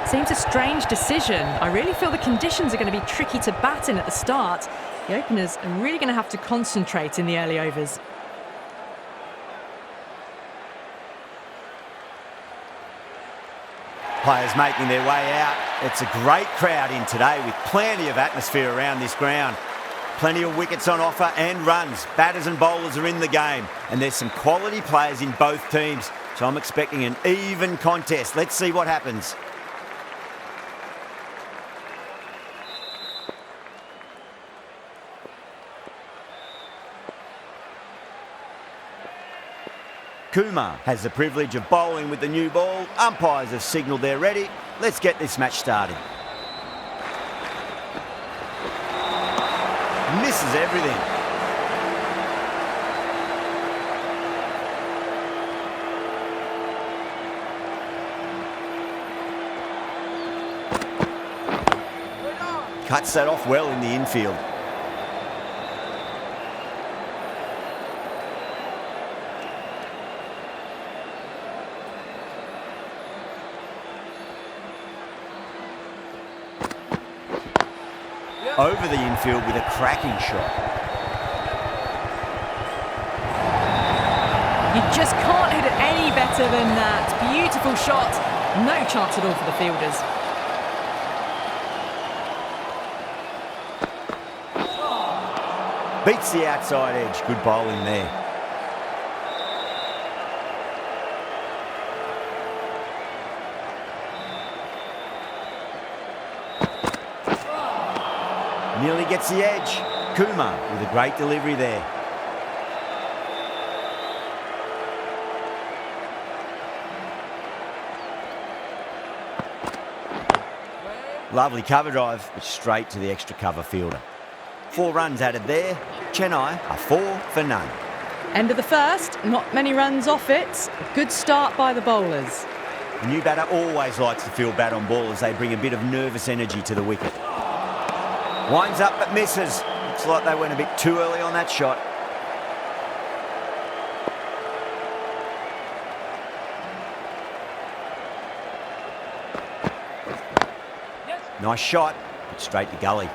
Seems a strange decision. I really feel the conditions are going to be tricky to bat in at the start. The openers are really going to have to concentrate in the early overs. Players making their way out. It's a great crowd in today with plenty of atmosphere around this ground. Plenty of wickets on offer and runs. Batters and bowlers are in the game. And there's some quality players in both teams. So I'm expecting an even contest. Let's see what happens. Kumar has the privilege of bowling with the new ball. Umpires have signalled they're ready. Let's get this match started. Misses everything. Cuts that off well in the infield. Over the infield with a cracking shot. You just can't hit it any better than that. Beautiful shot. No chance at all for the fielders. Beats the outside edge. Good bowling there. Nearly gets the edge. Kumar with a great delivery there. Lovely cover drive, but straight to the extra cover fielder. 4 runs added there. Chennai are 4 for none. End of the first, not many runs off it. A good start by the bowlers. The new batter always likes to field bat on ball as they bring a bit of nervous energy to the wicket. Winds up but misses. Looks like they went a bit too early on that shot. Nice shot, but straight to gully.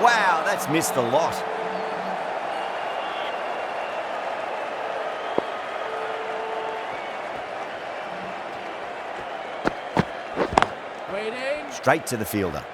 Wow, that's missed a lot. Waiting. Straight to the fielder.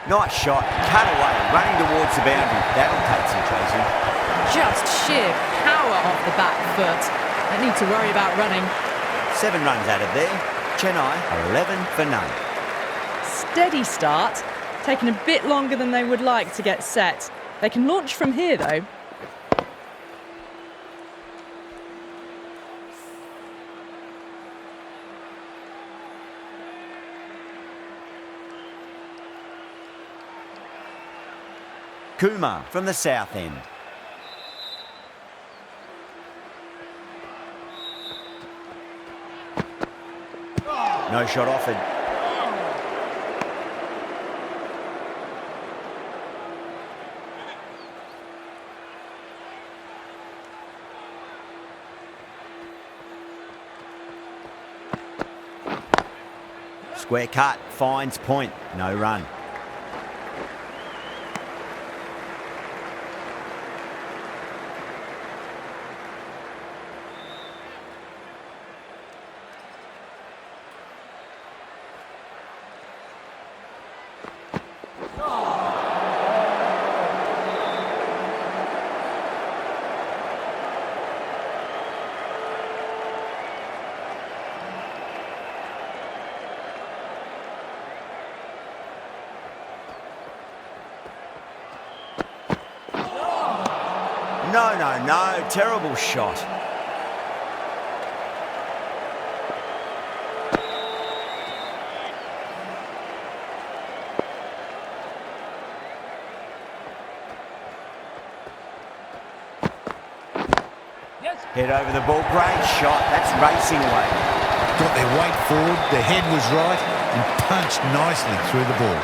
Nice shot, cut away, running towards the boundary. That'll take some chasing. Just sheer power off the back foot. Don't need to worry about running. 7 runs added there. Chennai are 11 for none. Steady start. Taking a bit longer than they would like to get set. They can launch from here though. Kumar from the south end. No shot offered. Square cut, finds point, no run. No, no, no. Terrible shot. Head over the ball. Great shot. That's racing away. Got their weight forward, their head was right, and punched nicely through the ball.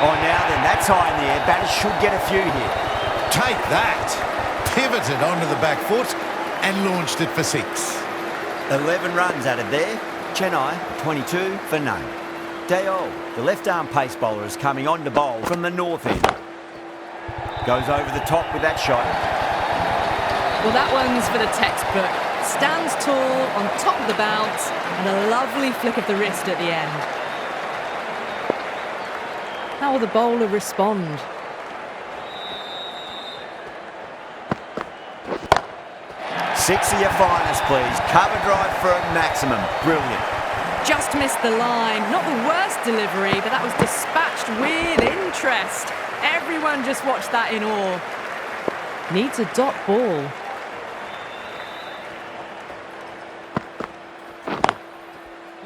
Oh, now then, that's high in the air. Batters should get a few here. Take that. Pivoted onto the back foot and launched it for 6. 11 runs added there. Chennai, 22 for none. Dale, the left-arm pace bowler, is coming on to bowl from the north end. Goes over the top with that shot. Well, that one's for the textbook. Stands tall on top of the bounce and a lovely flick of the wrist at the end. How will the bowler respond? Six of your finest, please. Cover drive for a maximum. Brilliant. Just missed the line. Not the worst delivery, but that was dispatched with interest. Everyone just watched that in awe. Needs a dot ball.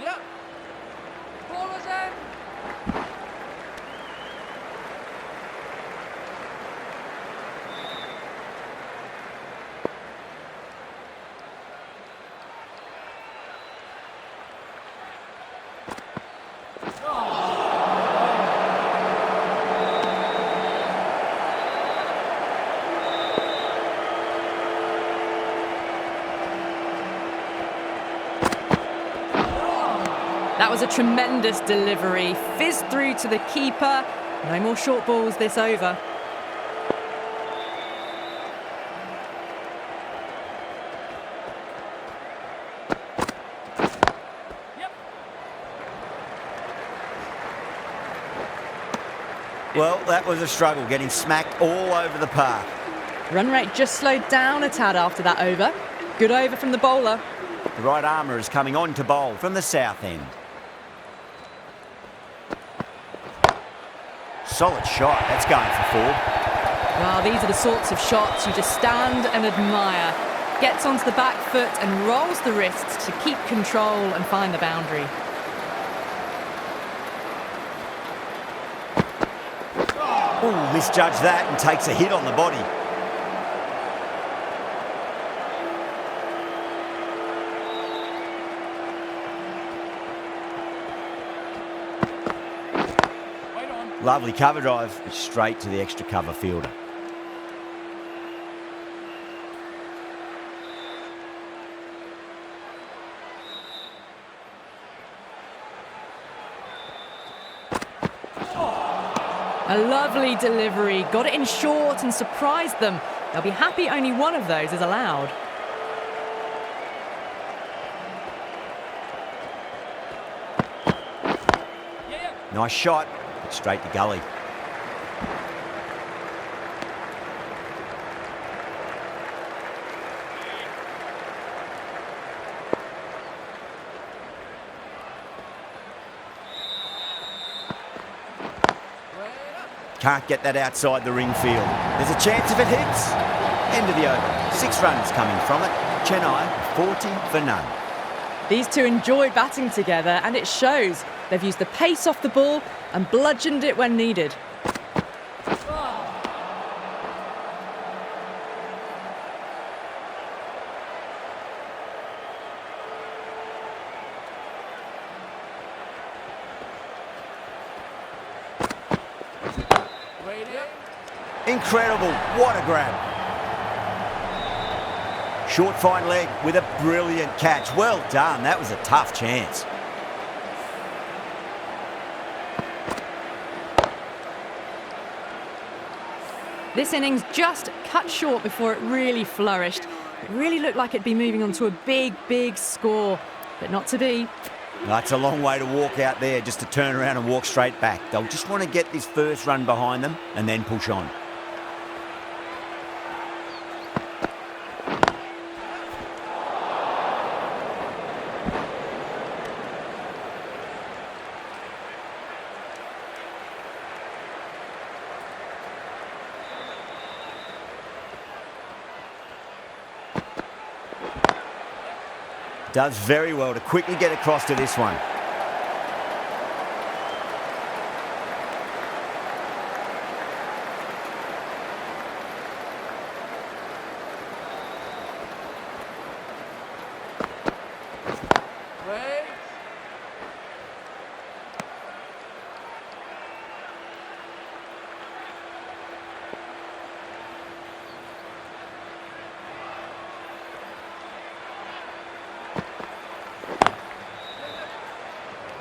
Yeah. Ball was in. That was a tremendous delivery. Fizzed through to the keeper. No more short balls this over. Well, that was a struggle, getting smacked all over the park. Run rate just slowed down a tad after that over. Good over from the bowler. The right armour is coming on to bowl from the south end. Solid shot. That's going for 4. Well, these are the sorts of shots you just stand and admire. Gets onto the back foot and rolls the wrists to keep control and find the boundary. Ooh, misjudged that and takes a hit on the body. Lovely cover drive, straight to the extra cover fielder. A lovely delivery. Got it in short and surprised them. They'll be happy only one of those is allowed. Nice shot, but straight to gully. Can't get that outside the ring field. There's a chance if it hits. End of the over. 6 runs coming from it. Chennai, 40 for none. These two enjoy batting together and it shows. They've used the pace off the ball and bludgeoned it when needed. Incredible, what a grab. Short fine leg with a brilliant catch. Well done, that was a tough chance. This innings just cut short before it really flourished. It really looked like it'd be moving on to a big, big score, but not to be. That's a long way to walk out there just to turn around and walk straight back. They'll just want to get this first run behind them and then push on. Does very well to quickly get across to this one. Wait.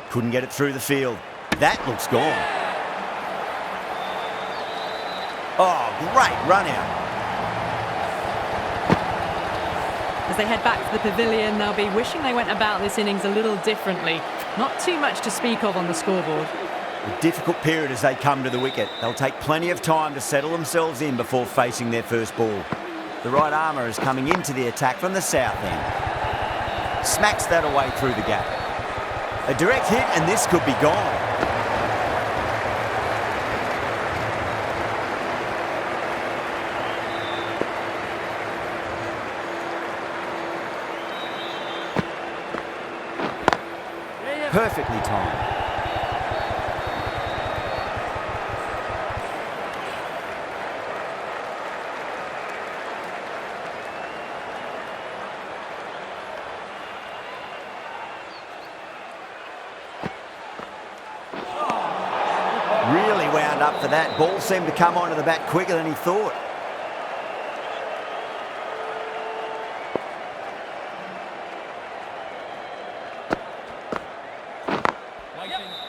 Couldn't get it through the field. That looks gone. Oh, great run out. As they head back to the pavilion, they'll be wishing they went about this innings a little differently. Not too much to speak of on the scoreboard. A difficult period as they come to the wicket. They'll take plenty of time to settle themselves in before facing their first ball. The right armour is coming into the attack from the south end. Smacks that away through the gap. A direct hit and this could be gone. Perfectly timed. Really wound up for that. Ball seemed to come onto the bat quicker than he thought.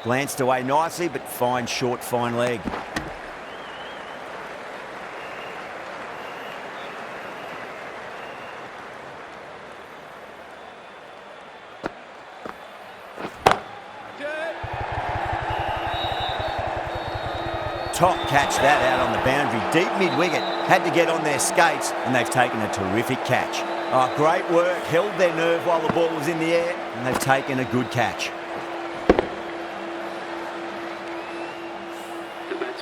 Glanced away nicely, but fine short, fine leg. Top catch that out on the boundary, deep mid-wicket. Had to get on their skates, and they've taken a terrific catch. Oh, great work, held their nerve while the ball was in the air, and they've taken a good catch.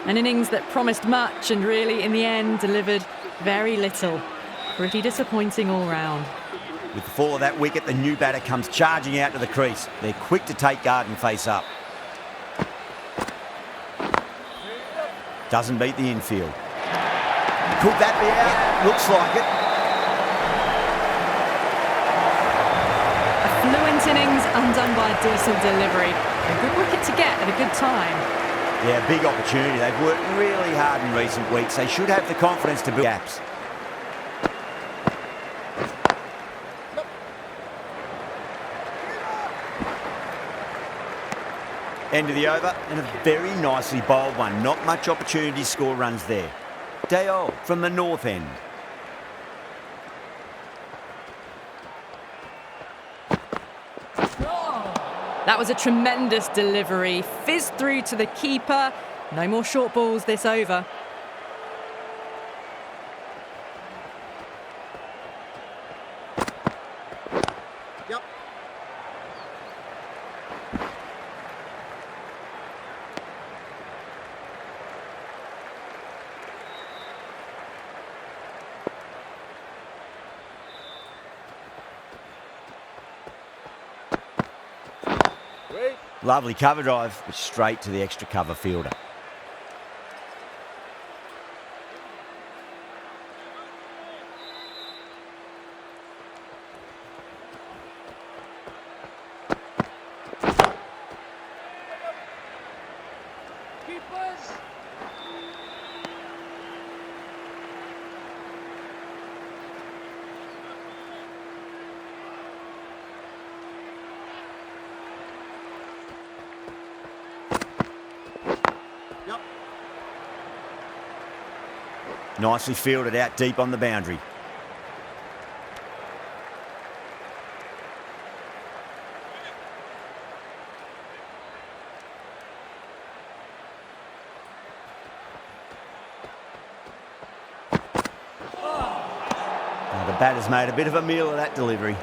An innings that promised much and really, in the end, delivered very little. Pretty disappointing all round. With the fall of that wicket, the new batter comes charging out to the crease. They're quick to take guard and face up. Doesn't beat the infield. Could that be out? Looks like it. A fluent innings undone by a decent delivery. A good wicket to get at a good time. Yeah, big opportunity. They've worked really hard in recent weeks. They should have the confidence to build gaps. End of the over, and a very nicely bowled one. Not much opportunity to score runs there. Dale from the north end. That was a tremendous delivery. Fizzed through to the keeper. No more short balls this over. Yep. Lovely cover drive, but straight to the extra cover fielder. Keepers. Nicely fielded out deep on the boundary. Now the batter's made a bit of a meal of that delivery.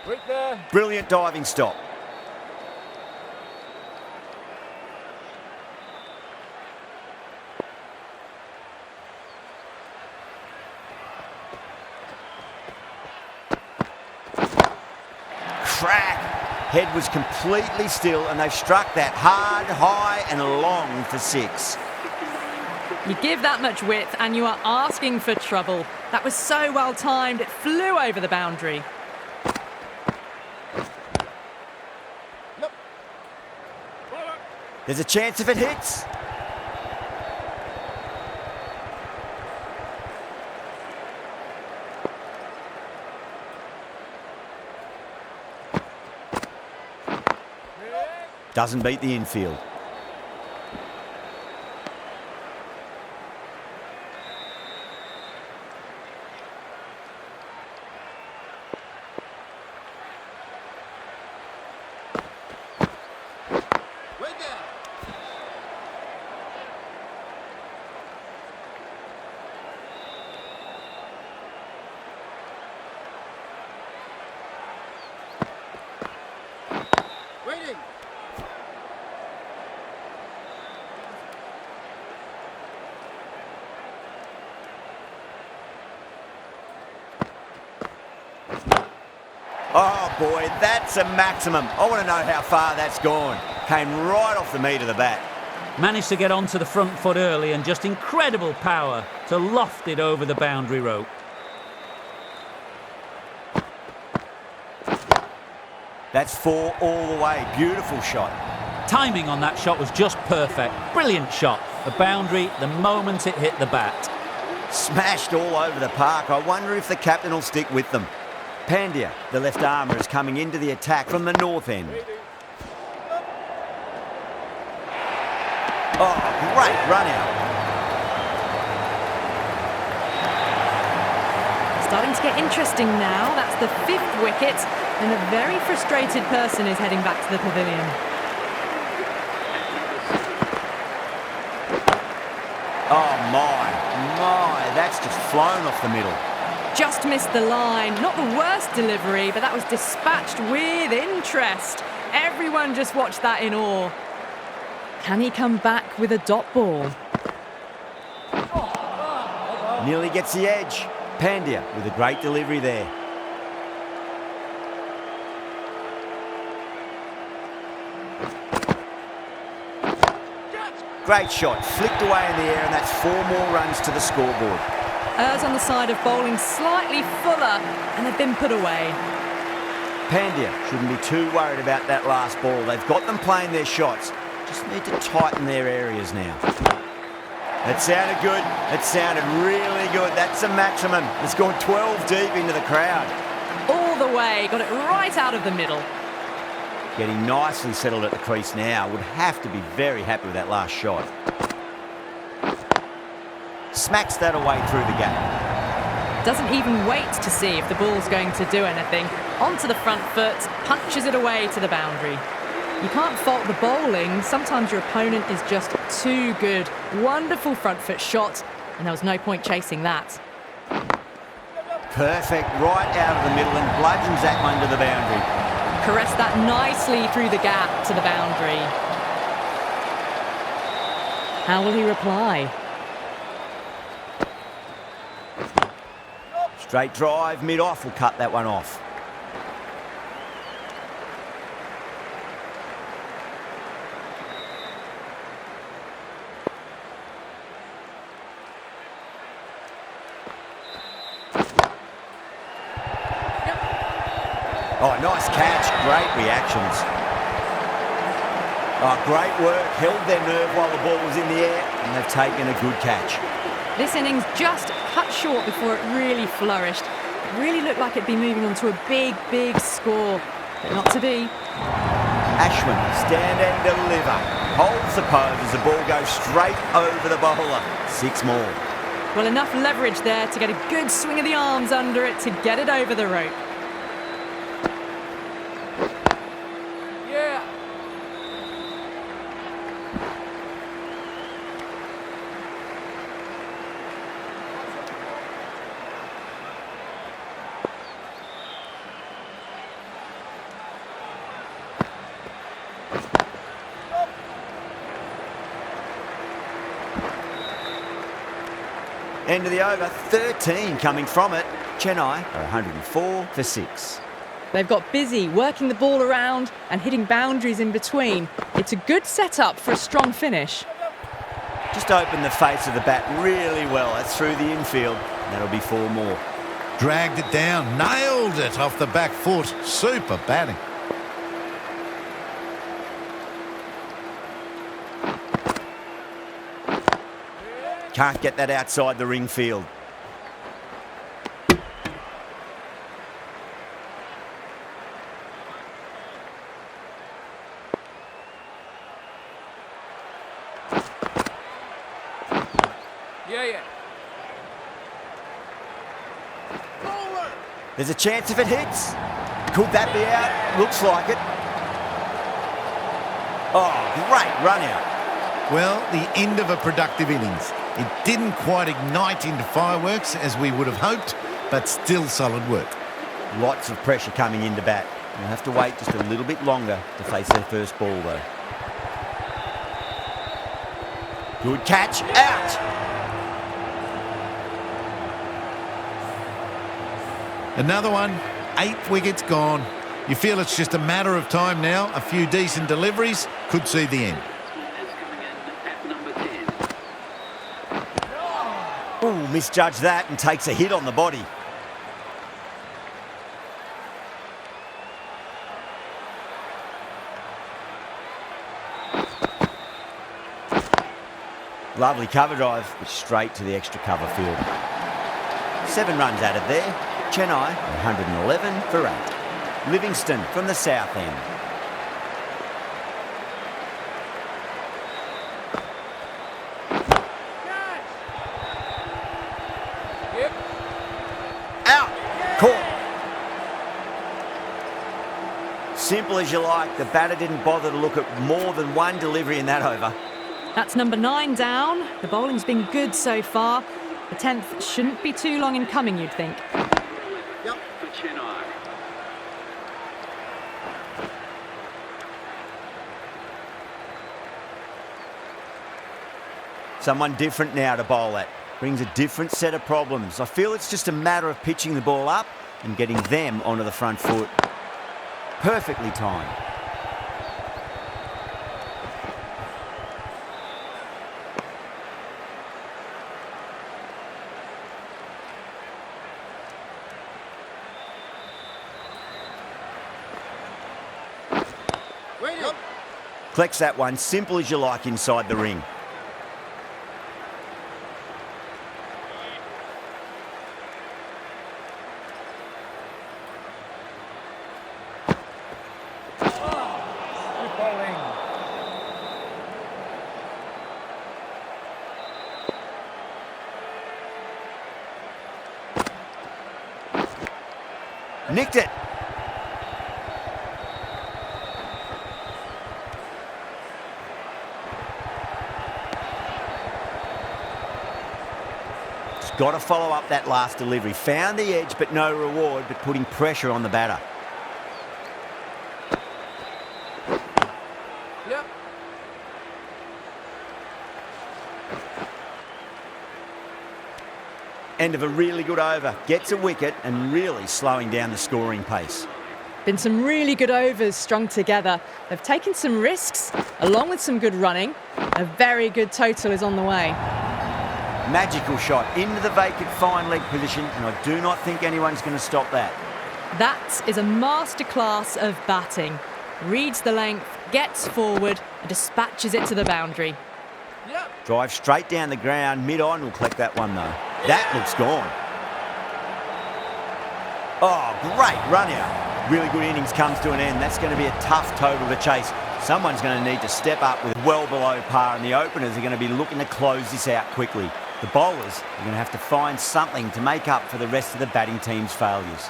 Right there. Brilliant diving stop. track. Head was completely still, and they've struck that hard, high and long for 6. You give that much width and you are asking for trouble. That was so well timed, it flew over the boundary. There's a chance if it hits. Doesn't beat the infield. Waiting. Oh boy, that's a maximum. I want to know how far that's gone. Came right off the meat of the bat. Managed to get onto the front foot early and just incredible power to loft it over the boundary rope. That's 4 all the way. Beautiful shot. Timing on that shot was just perfect. Brilliant shot. The boundary the moment it hit the bat. Smashed all over the park. I wonder if the captain will stick with them. Pandya, the left armour, is coming into the attack from the north end. Oh, great run out. Starting to get interesting now. That's the 5th wicket, and a very frustrated person is heading back to the pavilion. Oh my, that's just flown off the middle. Just missed the line. Not the worst delivery, but that was dispatched with interest. Everyone just watched that in awe. Can he come back with a dot ball? Nearly gets the edge. Pandya with a great delivery there. Great shot, flicked away in the air, and that's 4 more runs to the scoreboard. Errs on the side of bowling slightly fuller, and they've been put away. Pandya shouldn't be too worried about that last ball. They've got them playing their shots. Just need to tighten their areas now. That sounded good. It sounded really good. That's a maximum. It's gone 12 deep into the crowd. All the way, got it right out of the middle. Getting nicely settled at the crease now. Would have to be very happy with that last shot. Smacks that away through the gap. Doesn't even wait to see if the ball's going to do anything. Onto the front foot, punches it away to the boundary. You can't fault the bowling. Sometimes your opponent is just too good. Wonderful front foot shot, and there was no point chasing that. Perfect, right out of the middle and bludgeons that one to the boundary. Caressed that nicely through the gap to the boundary. How will he reply? Straight drive, mid-off will cut that one off. Oh, nice catch. Great reactions. Oh, great work. Held their nerve while the ball was in the air, and they've taken a good catch. This innings just cut short before it really flourished. It really looked like it'd be moving on to a big, big score, but not to be. Ashwin, stand and deliver. Holds the pose as the ball goes straight over the bowler. 6 more. Well, enough leverage there to get a good swing of the arms under it to get it over the rope. Yeah. End of the over, 13 coming from it. Chennai are 104 for 6. They've got busy working the ball around and hitting boundaries in between. It's a good setup for a strong finish. Just opened the face of the bat really well. That's through the infield. That'll be 4 more. Dragged it down, nailed it off the back foot. Super batting. Can't get that outside the ring field. Yeah. There's a chance if it hits. Could that be out? Looks like it. Oh, great run out. Well, the end of a productive innings. It didn't quite ignite into fireworks as we would have hoped, but still solid work. Lots of pressure coming into bat. They'll have to wait just a little bit longer to face their first ball, though. Good catch. Out! Another one, 8 wickets gone. You feel it's just a matter of time now. A few decent deliveries could see the end. Ooh, misjudged that and takes a hit on the body. Lovely cover drive, but straight to the extra cover field. 7 runs added there. Chennai, 111 for 8. Livingston from the south end. Yep. Out! Caught! Simple as you like. The batter didn't bother to look at more than one delivery in that over. That's number 9 down. The bowling's been good so far. The 10th shouldn't be too long in coming, you'd think. For Chennai. Someone different now to bowl at. Brings a different set of problems. I feel it's just a matter of pitching the ball up and getting them onto the front foot. Perfectly timed. Collects that one, simple as you like, inside the ring. Good bowling. Nicked it. Got to follow up that last delivery. Found the edge, but no reward, but putting pressure on the batter. Yep. End of a really good over. Gets a wicket and really slowing down the scoring pace. Been some really good overs strung together. They've taken some risks, along with some good running. A very good total is on the way. Magical shot into the vacant fine leg position, and I do not think anyone's going to stop that. That is a masterclass of batting. Reads the length, gets forward, and dispatches it to the boundary. Yep. Drive straight down the ground, mid-on will collect that one though. That looks gone. Oh, great run out. Really good innings comes to an end. That's going to be a tough total to chase. Someone's going to need to step up with well below par, and the openers are going to be looking to close this out quickly. The bowlers are going to have to find something to make up for the rest of the batting team's failures.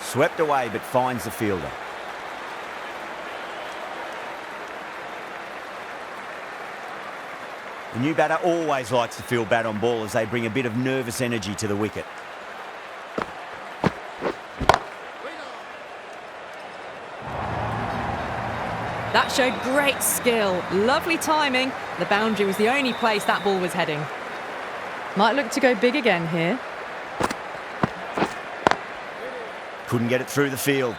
Swept away, but finds the fielder. The new batter always likes to field bat on ball as they bring a bit of nervous energy to the wicket. That showed great skill, lovely timing. The boundary was the only place that ball was heading. Might look to go big again here. couldn't get it through the field.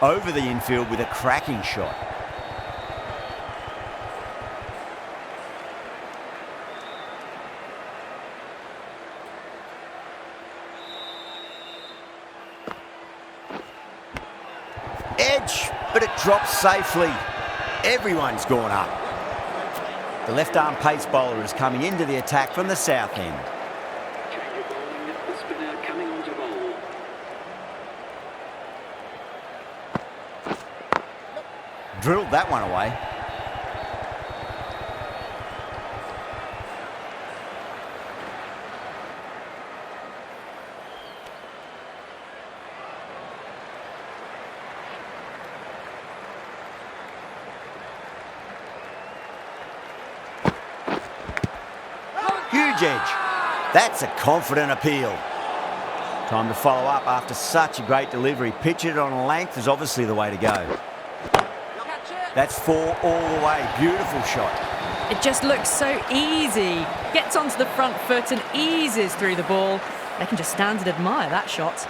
Over the infield with a cracking shot. Edge, but it drops safely. Everyone's gone up. The left-arm pace bowler is coming into the attack from the south end. The spinner coming on to bowl. Drilled that one away. Huge edge. That's a confident appeal. Time to follow up after such a great delivery. Pitch it on length is obviously the way to go. That's 4 all the way. Beautiful shot. It just looks so easy. Gets onto the front foot and eases through the ball. They can just stand and admire that shot.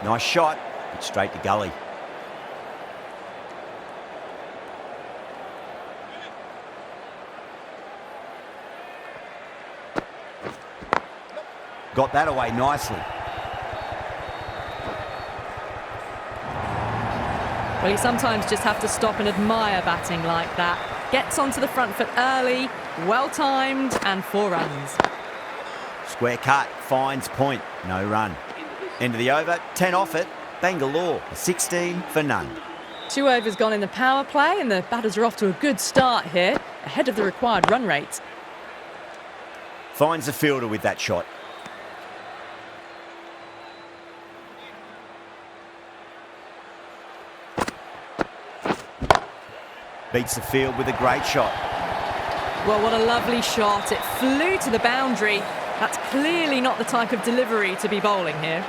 Nice shot, but straight to gully. Got that away nicely. Well, you sometimes just have to stop and admire batting like that. Gets onto the front foot early, well-timed, and 4 runs. Square cut, finds point, no run. End of the over, 10 off it. Bengaluru, 16 for none. 2 overs gone in the power play, and the batters are off to a good start here, ahead of the required run rate. Finds the fielder with that shot. Beats the field with a great shot. Well, what a lovely shot. It flew to the boundary. That's clearly not the type of delivery to be bowling here.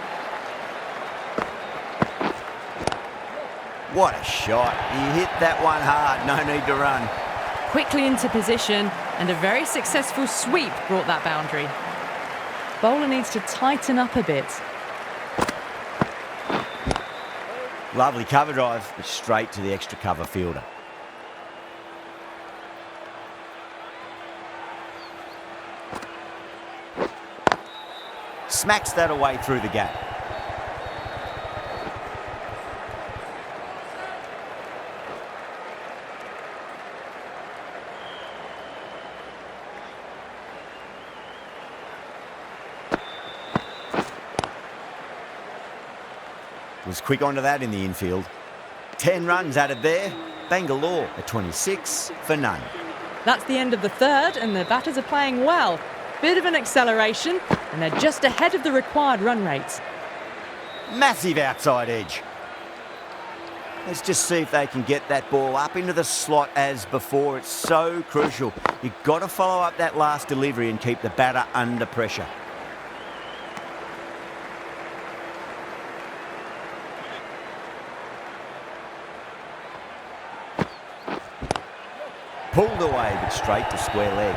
What a shot. He hit that one hard, no need to run. Quickly into position, and a very successful sweep brought that boundary. Bowler needs to tighten up a bit. Lovely cover drive, but straight to the extra cover fielder. Smacks that away through the gap. Was quick onto that in the infield. 10 runs added there. Bengaluru at 26 for none. That's the end of the third, and the batters are playing well. Bit of an acceleration, and they're just ahead of the required run rate. Massive outside edge. Let's just see if they can get that ball up into the slot as before. It's so crucial. You've got to follow up that last delivery and keep the batter under pressure. Pulled away, but straight to square leg.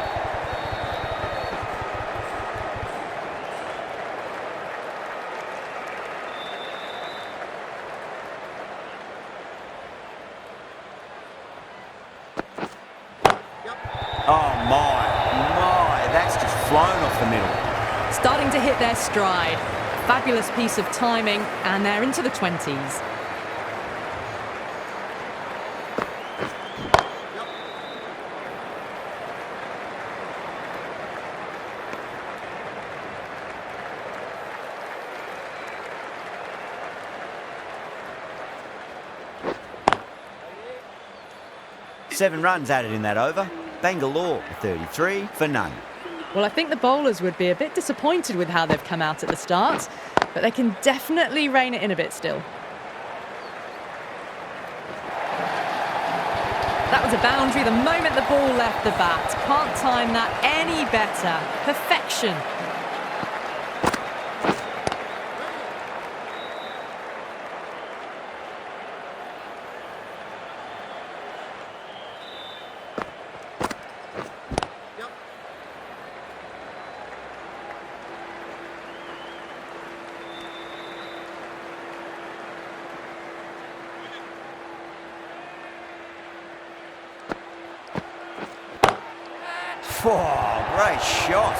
Oh my, that's just flown off the middle. Starting to hit their stride. Fabulous piece of timing, and they're into the 20s. Seven runs added in that over. Bengaluru 33 for none. Well, I think the bowlers would be a bit disappointed with how they've come out at the start, but they can definitely rein it in a bit still. That was a boundary the moment the ball left the bat. Can't time that any better. Perfection. Oh, great shot.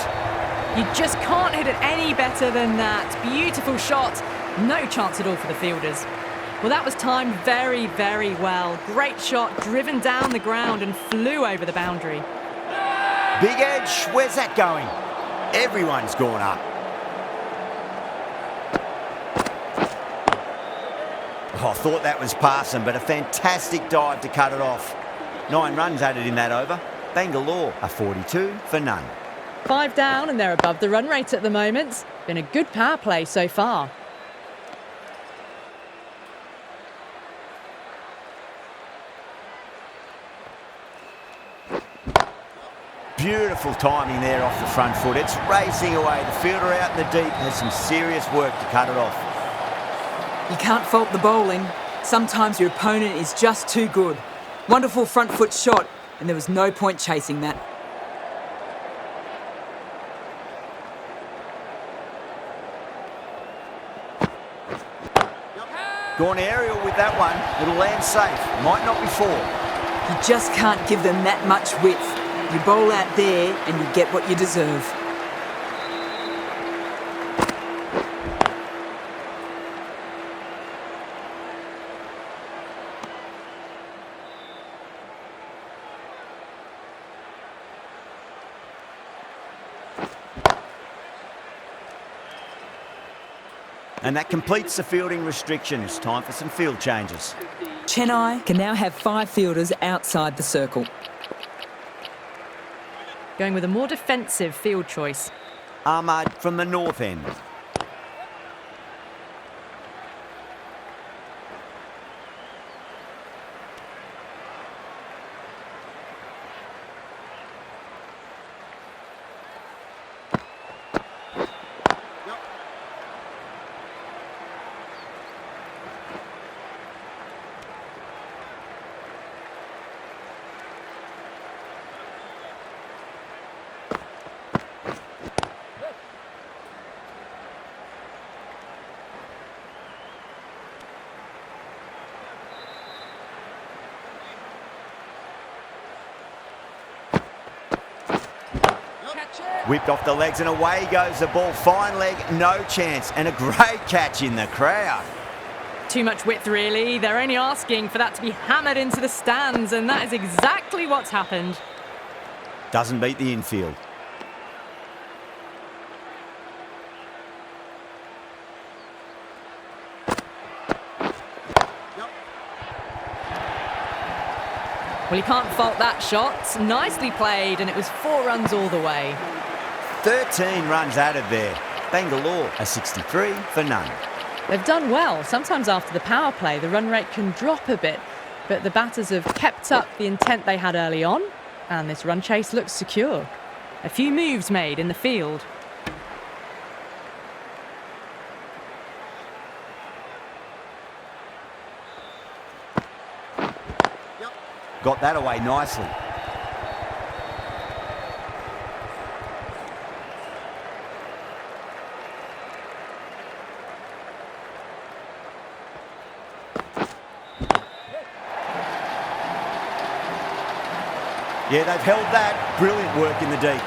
You just can't hit it any better than that. Beautiful shot. No chance at all for the fielders. Well, that was timed very, very well. Great shot, driven down the ground and flew over the boundary. Big edge, where's that going? Everyone's gone up. Oh, I thought that was passing, but a fantastic dive to cut it off. 9 runs added in that over. Bengaluru are 42 for none. 5 down and they're above the run rate at the moment. Been a good power play so far. Beautiful timing there off the front foot. It's racing away. The fielder out in the deep has some serious work to cut it off. You can't fault the bowling. Sometimes your opponent is just too good. Wonderful front foot shot, and there was no point chasing that. Gone aerial with that one. It'll land safe. Might not be 4. You just can't give them that much width. You bowl out there, and you get what you deserve. And that completes the fielding restrictions. Time for some field changes. Chennai can now have 5 fielders outside the circle. Going with a more defensive field choice. Ahmad from the north end. Whipped off the legs and away goes the ball. Fine leg, no chance. And a great catch in the crowd. Too much width, really. They're only asking for that to be hammered into the stands, and that is exactly what's happened. Doesn't beat the infield. Well, you can't fault that shot. Nicely played, and it was 4 runs all the way. 13 runs added there. Bengaluru are 63 for none. They've done well. Sometimes after the power play, the run rate can drop a bit, but the batters have kept up the intent they had early on, and this run chase looks secure. A few moves made in the field. Got that away nicely. Yeah, they've held that. Brilliant work in the deep.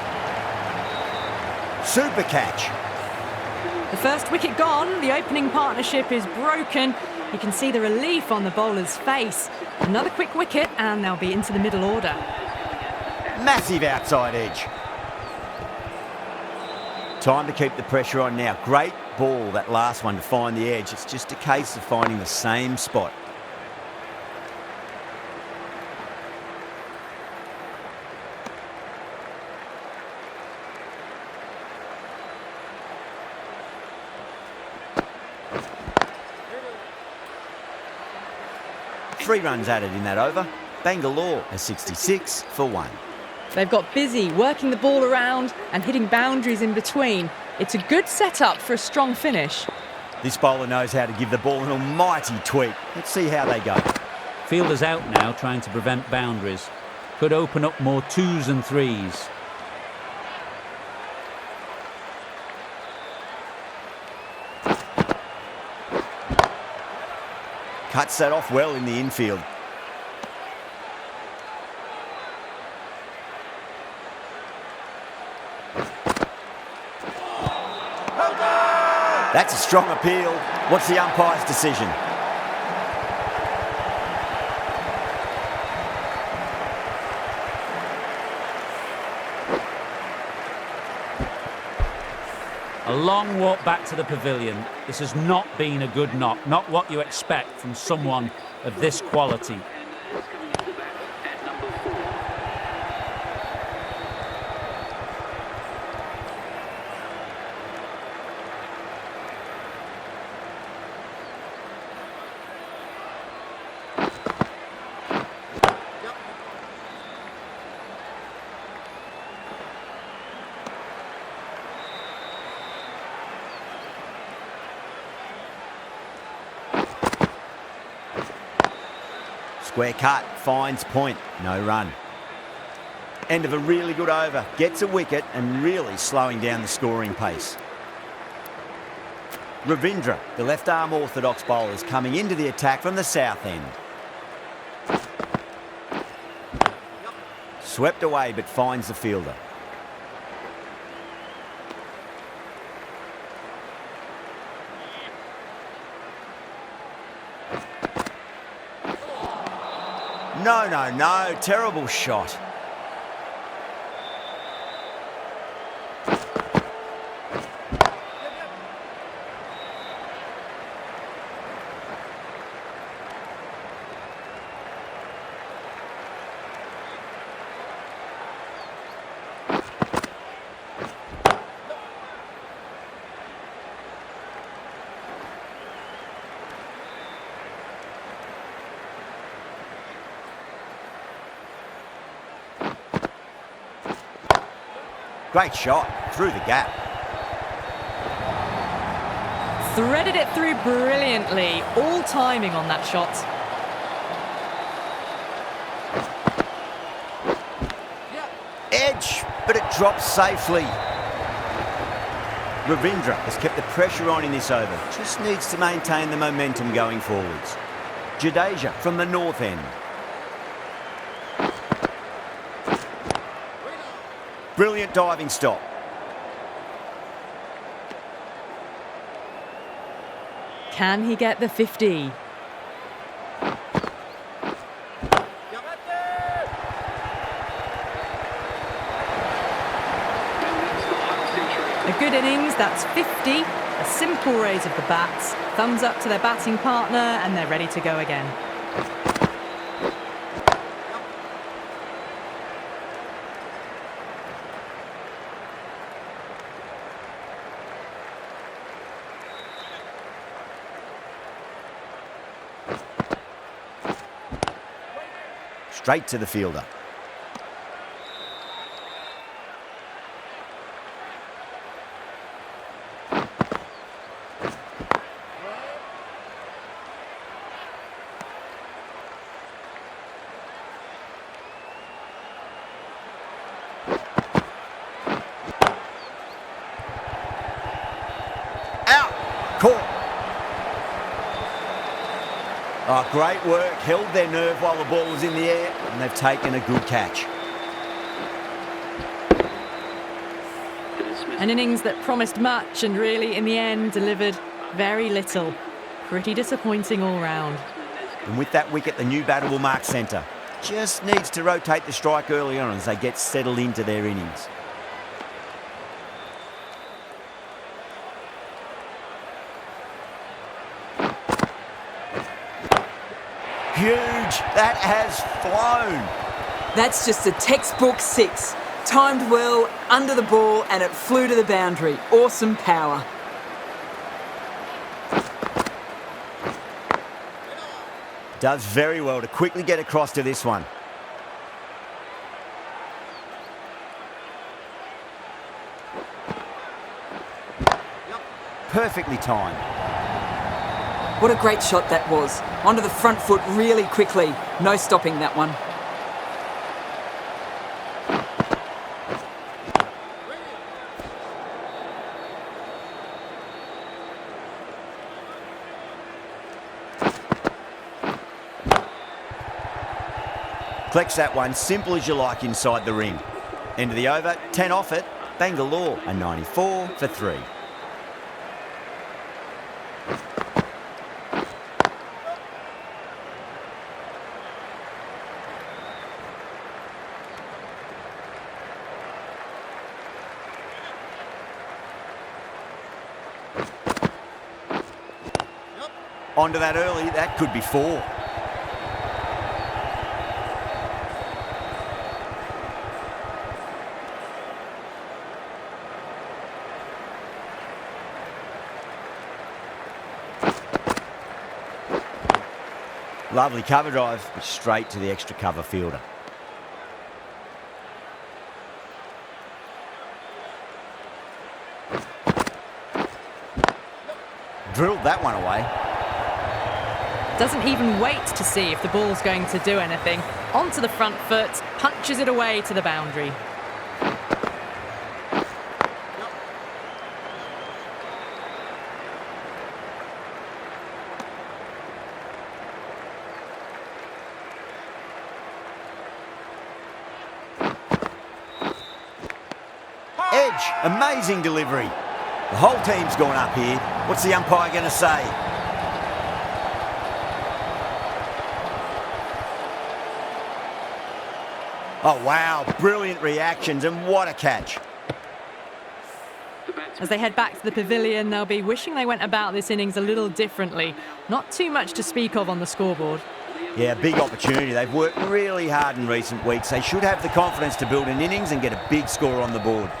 Super catch. The first wicket gone, the opening partnership is broken. You can see the relief on the bowler's face. Another quick wicket and they'll be into the middle order. Massive outside edge. Time to keep the pressure on now. Great ball, that last one, to find the edge. It's just a case of finding the same spot. Three runs added in that over. Bangalore are 66 for 1. They've got busy working the ball around and hitting boundaries in between. It's a good setup for a strong finish. This bowler knows how to give the ball an almighty tweak. Let's see how they go. Fielder's out now trying to prevent boundaries. Could open up more 2s and 3s. Cuts that off well in the infield. That's a strong appeal. What's the umpire's decision? A long walk back to the pavilion. This has not been a good knock. Not what you expect from someone of this quality. Coming to the bat at number 4. Square cut, finds point, no run. End of a really good over, gets a wicket and really slowing down the scoring pace. Ravindra, the left-arm orthodox bowler, is coming into the attack from the south end. Swept away but finds the fielder. No, terrible shot. Great shot, through the gap. Threaded it through brilliantly. All timing on that shot. Edge, but it drops safely. Ravindra has kept the pressure on in this over. Just needs to maintain the momentum going forwards. Jadeja from the north end. Brilliant diving stop. Can he get the 50? A good innings, that's 50. A simple raise of the bats. Thumbs up to their batting partner and they're ready to go again. Straight to the fielder. Out! Caught! Oh, great work. Held their nerve while the ball was in the air, and they've taken a good catch. An innings that promised much and really, in the end, delivered very little. Pretty disappointing all round. And with that wicket, the new batter will mark centre. Just needs to rotate the strike early on as they get settled into their innings. Huge! That has flown! That's just a textbook 6. Timed well, under the ball, and it flew to the boundary. Awesome power. Does very well to quickly get across to this one. Perfectly timed. What a great shot that was. Onto the front foot really quickly. No stopping that one. Collects that one, simple as you like inside the ring. End of the over, 10 off it. Bengaluru, a 94 for 3. Onto that early, that could be 4. Lovely cover drive, straight to the extra cover fielder. Drilled that one away. Doesn't even wait to see if the ball's going to do anything. Onto the front foot, punches it away to the boundary. Edge, amazing delivery. The whole team's gone up here. What's the umpire going to say? Oh, wow, brilliant reactions and what a catch. As they head back to the pavilion, they'll be wishing they went about this innings a little differently. Not too much to speak of on the scoreboard. Yeah, big opportunity. They've worked really hard in recent weeks. They should have the confidence to build an innings and get a big score on the board.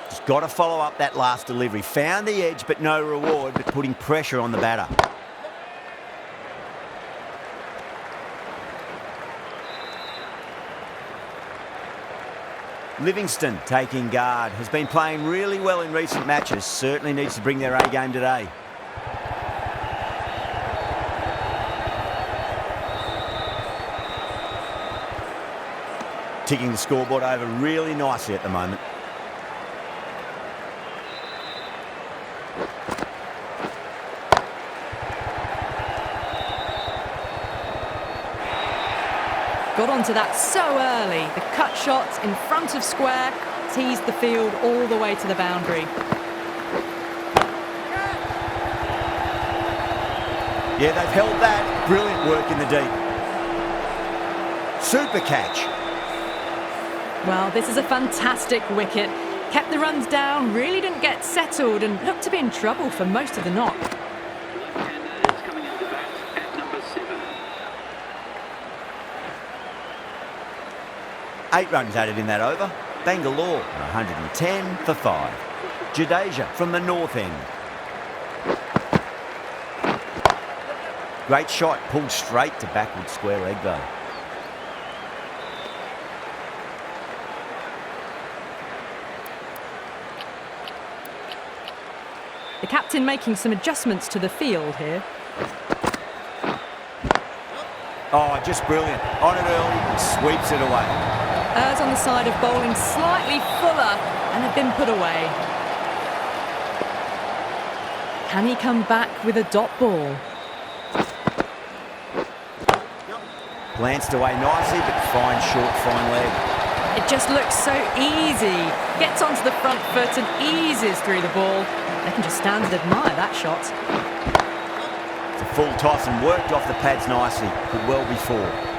Just got to follow up that last delivery. Found the edge, but no reward, but putting pressure on the batter. Livingston taking guard. Has been playing really well in recent matches. Certainly needs to bring their A game today. Ticking the scoreboard over really nicely at the moment. Got onto that so early. The cut shot in front of square teased the field all the way to the boundary. Yeah, they've held that. Brilliant work in the deep. Super catch. Well, this is a fantastic wicket. Kept the runs down, really didn't get settled and looked to be in trouble for most of the knock. Left-hander is coming into bat at number 7. 8 runs added in that over. Bengaluru, 110 for 5. Jadeja from the north end. Great shot, pulled straight to backward square leg though. The captain making some adjustments to the field here. Oh, just brilliant. On it early, sweeps it away. Errs on the side of bowling slightly fuller and had been put away. Can he come back with a dot ball? Glanced away nicely, but fine short, fine leg. It just looks so easy. Gets onto the front foot and eases through the ball. They can just stand and admire that shot. It's a full toss and worked off the pads nicely. Could well be 4.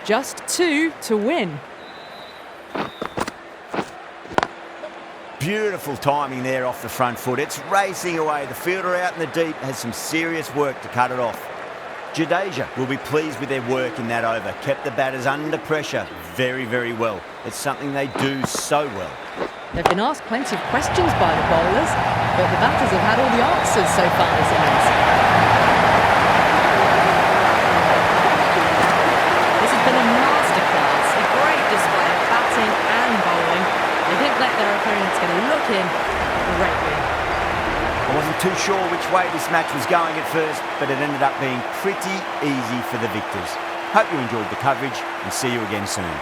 Just 2 to win. Beautiful timing there off the front foot. It's racing away. The fielder out in the deep has some serious work to cut it off. Jadeja will be pleased with their work in that over. Kept the batters under pressure very, very well. It's something they do so well. They've been asked plenty of questions by the bowlers, but the batters have had all the answers so far this innings. This has been a masterclass, a great display of batting and bowling. They didn't let their opponents get a look in. Great win. I wasn't too sure which way this match was going at first, but it ended up being pretty easy for the victors. Hope you enjoyed the coverage and see you again soon.